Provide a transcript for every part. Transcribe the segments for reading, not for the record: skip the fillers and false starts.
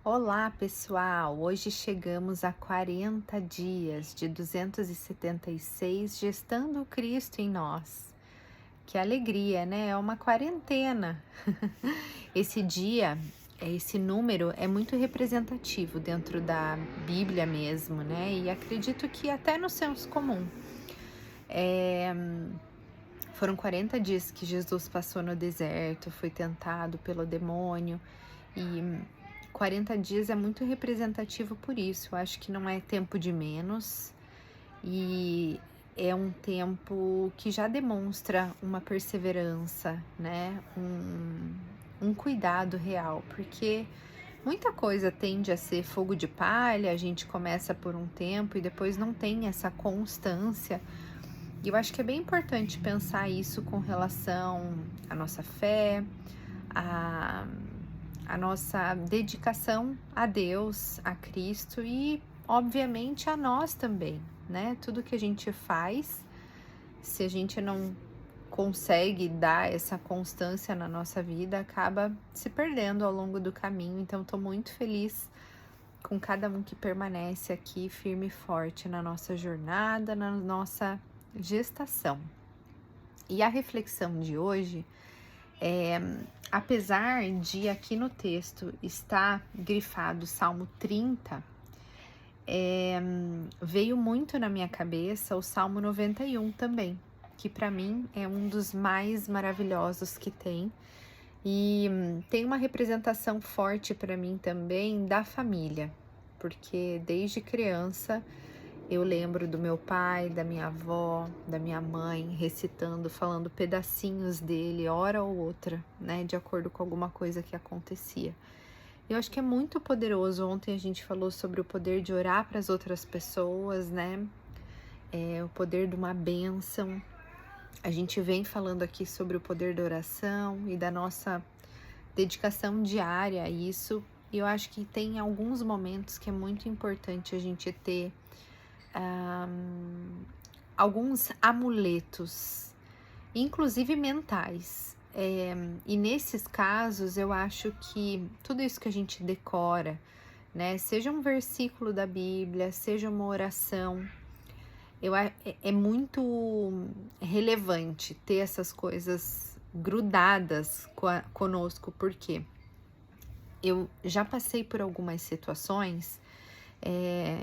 Olá, pessoal! Hoje chegamos a 40 dias de 276 gestando o Cristo em nós. Que alegria, né? É uma quarentena. Esse dia, esse número é muito representativo dentro da Bíblia mesmo, né? E acredito que até no senso comum. É, Foram 40 dias que Jesus passou no deserto, foi tentado pelo demônio. E 40 dias é muito representativo por isso. Eu acho que não é tempo de menos e é um tempo que já demonstra uma perseverança, né? Um cuidado real, porque muita coisa tende a ser fogo de palha, a gente começa por um tempo e depois não tem essa constância. E eu acho que é bem importante pensar isso com relação à nossa fé, a a nossa dedicação a Deus, a Cristo e, obviamente, a nós também, né? Tudo que a gente faz, se a gente não consegue dar essa constância na nossa vida, acaba se perdendo ao longo do caminho. Então, estou muito feliz com cada um que permanece aqui firme e forte na nossa jornada, na nossa gestação. E a reflexão de hoje é, apesar de aqui no texto estar grifado Salmo 30, veio muito na minha cabeça o Salmo 91 também, que para mim é um dos mais maravilhosos que tem. E tem uma representação forte para mim também da família, porque desde criança eu lembro do meu pai, da minha avó, da minha mãe recitando, falando pedacinhos dele, hora ou outra, né, de acordo com alguma coisa que acontecia. Eu acho que é muito poderoso. Ontem a gente falou sobre o poder de orar para as outras pessoas, né? O poder de uma bênção. A gente vem falando aqui sobre o poder da oração e da nossa dedicação diária a isso. E eu acho que tem alguns momentos que é muito importante a gente ter alguns amuletos, inclusive mentais. E nesses casos eu acho que tudo isso que a gente decora, né, seja um versículo da Bíblia, seja uma oração, é muito relevante ter essas coisas grudadas conosco, porque eu já passei por algumas situações.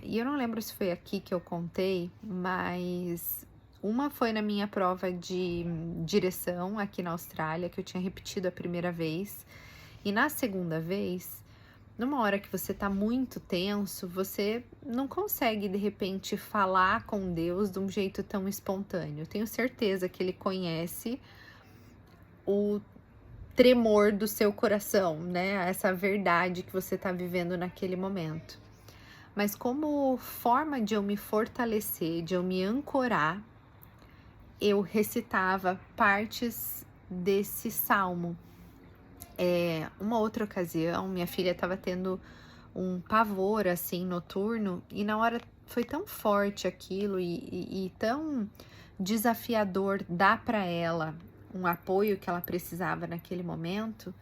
E eu não lembro se foi aqui que eu contei, mas uma foi na minha prova de direção aqui na Austrália, que eu tinha repetido a primeira vez. E na segunda vez, numa hora que você tá muito tenso, você não consegue de repente falar com Deus de um jeito tão espontâneo. Eu tenho certeza que Ele conhece o tremor do seu coração, né? Essa verdade que você tá vivendo naquele momento. Mas como forma de eu me fortalecer, de eu me ancorar, eu recitava partes desse salmo. Uma outra ocasião, minha filha estava tendo um pavor assim noturno e na hora foi tão forte aquilo e tão desafiador dar para ela um apoio que ela precisava naquele momento.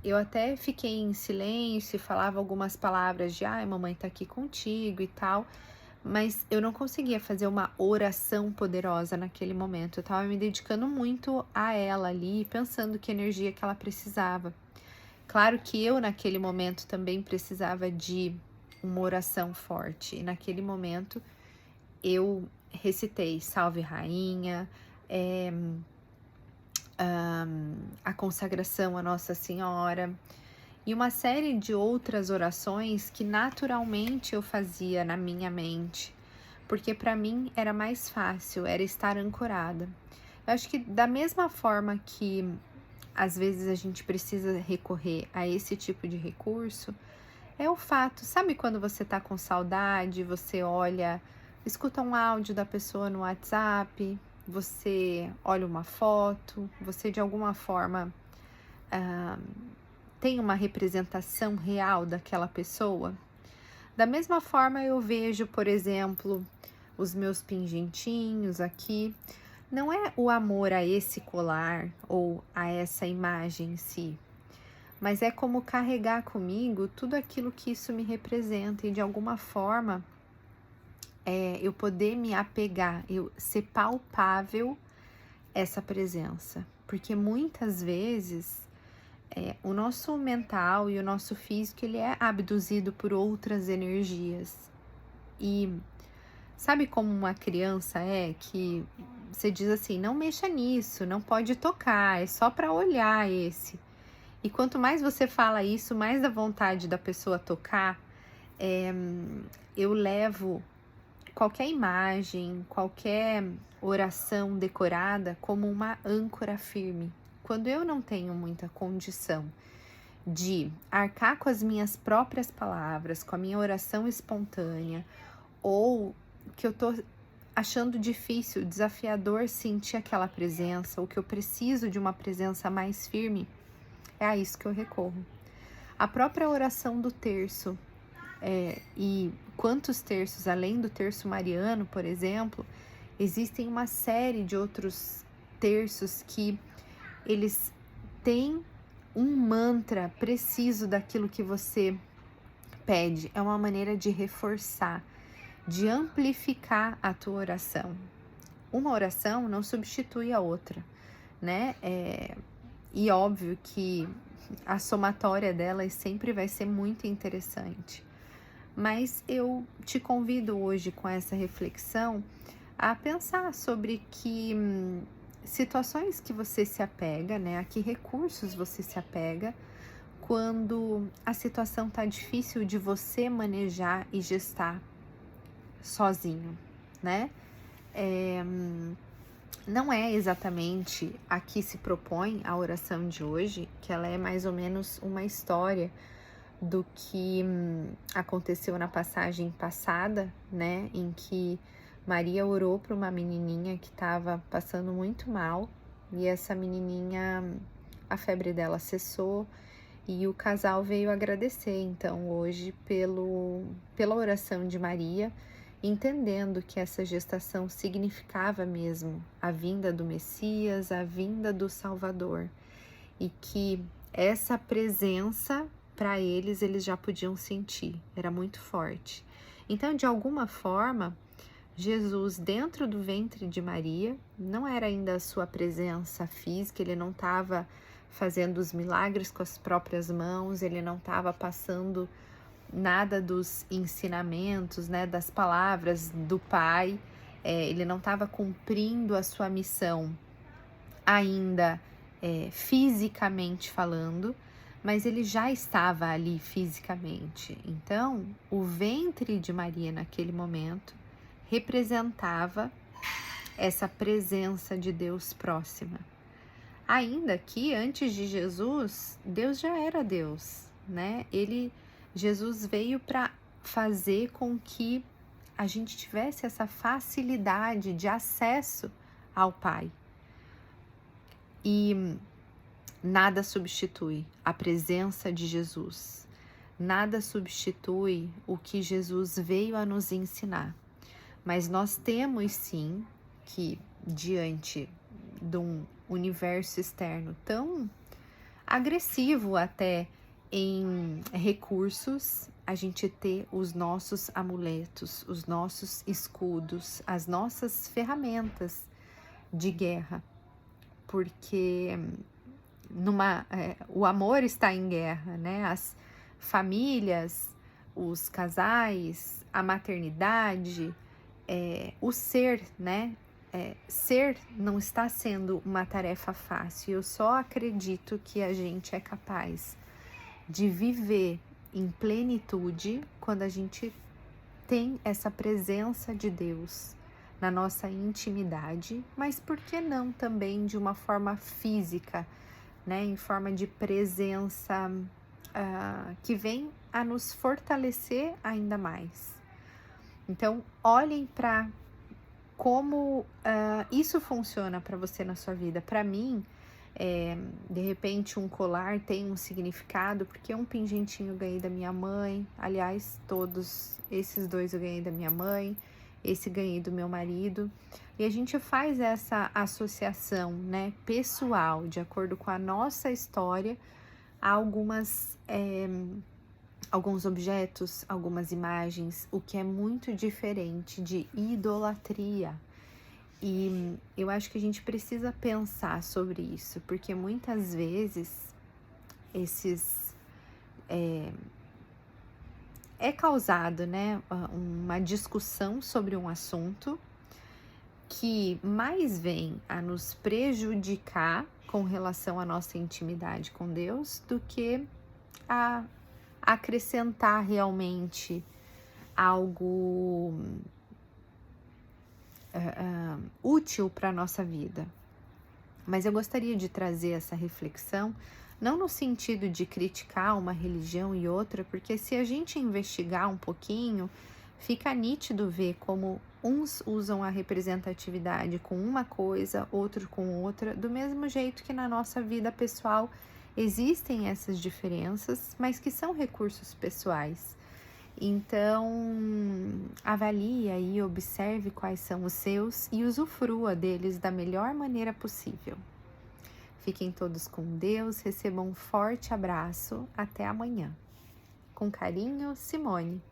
Eu até fiquei em silêncio, falava algumas palavras de ai, mamãe tá aqui contigo e tal, mas eu não conseguia fazer uma oração poderosa naquele momento. Eu tava me dedicando muito a ela ali, pensando que energia que ela precisava. Claro que eu naquele momento também precisava de uma oração forte, e naquele momento eu recitei Salve Rainha, a consagração a Nossa Senhora e uma série de outras orações que naturalmente eu fazia na minha mente, porque para mim era mais fácil, era estar ancorada. Eu acho que da mesma forma que às vezes a gente precisa recorrer a esse tipo de recurso, é o fato, sabe quando você tá com saudade, você olha, escuta um áudio da pessoa no WhatsApp, você olha uma foto, você de alguma forma tem uma representação real daquela pessoa? Da mesma forma eu vejo, por exemplo, os meus pingentinhos aqui. Não é o amor a esse colar ou a essa imagem em si, mas é como carregar comigo tudo aquilo que isso me representa e de alguma forma eu poder me apegar, eu ser palpável essa presença, porque muitas vezes o nosso mental e o nosso físico ele é abduzido por outras energias. E sabe como uma criança que você diz assim, não mexa nisso, não pode tocar, é só para olhar esse. E quanto mais você fala isso, mais dá vontade da pessoa tocar. Eu levo qualquer imagem, qualquer oração decorada como uma âncora firme. Quando eu não tenho muita condição de arcar com as minhas próprias palavras, com a minha oração espontânea, ou que eu tô achando difícil, desafiador sentir aquela presença, ou que eu preciso de uma presença mais firme, é a isso que eu recorro. A própria oração do terço, e quantos terços, além do terço mariano, por exemplo, existem uma série de outros terços que eles têm um mantra preciso daquilo que você pede. É uma maneira de reforçar, de amplificar a tua oração. Uma oração não substitui a outra, né? E óbvio que a somatória delas sempre vai ser muito interessante. Mas eu te convido hoje com essa reflexão a pensar sobre que situações que você se apega, né? A que recursos você se apega quando a situação está difícil de você manejar e gestar sozinho, né? Não é exatamente a que se propõe a oração de hoje, que ela é mais ou menos uma história do que aconteceu na passagem passada, né, em que Maria orou para uma menininha que estava passando muito mal, e essa menininha, a febre dela cessou, e o casal veio agradecer, então, hoje, pela oração de Maria, entendendo que essa gestação significava mesmo a vinda do Messias, a vinda do Salvador, e que essa presença, para eles já podiam sentir, era muito forte. Então, de alguma forma, Jesus, dentro do ventre de Maria, não era ainda a sua presença física, ele não estava fazendo os milagres com as próprias mãos, ele não estava passando nada dos ensinamentos, né, das palavras do Pai, ele não estava cumprindo a sua missão ainda fisicamente falando, mas ele já estava ali fisicamente. Então, o ventre de Maria naquele momento representava essa presença de Deus próxima. Ainda que antes de Jesus, Deus já era Deus, né? Jesus veio para fazer com que a gente tivesse essa facilidade de acesso ao Pai. E nada substitui a presença de Jesus. Nada substitui o que Jesus veio a nos ensinar. Mas nós temos sim que, diante de um universo externo tão agressivo até em recursos, a gente ter os nossos amuletos, os nossos escudos, as nossas ferramentas de guerra, porque o amor está em guerra, né? As famílias, os casais, a maternidade, o ser, né? Ser não está sendo uma tarefa fácil. Eu só acredito que a gente é capaz de viver em plenitude quando a gente tem essa presença de Deus na nossa intimidade, mas por que não também de uma forma física, né, em forma de presença que vem a nos fortalecer ainda mais. Então, olhem para como isso funciona para você na sua vida. Para mim, de repente um colar tem um significado, porque um pingentinho eu ganhei da minha mãe, aliás, todos esses dois eu ganhei da minha mãe, esse ganhei do meu marido, e a gente faz essa associação, né, pessoal, de acordo com a nossa história, há alguns objetos, algumas imagens, o que é muito diferente de idolatria. E eu acho que a gente precisa pensar sobre isso, porque muitas vezes é causado, né, uma discussão sobre um assunto que mais vem a nos prejudicar com relação à nossa intimidade com Deus do que a acrescentar realmente algo útil para a nossa vida. Mas eu gostaria de trazer essa reflexão, não no sentido de criticar uma religião e outra, porque se a gente investigar um pouquinho, fica nítido ver como uns usam a representatividade com uma coisa, outro com outra, do mesmo jeito que na nossa vida pessoal existem essas diferenças, mas que são recursos pessoais. Então, avalie aí, observe quais são os seus e usufrua deles da melhor maneira possível. Fiquem todos com Deus, recebam um forte abraço, até amanhã. Com carinho, Simone.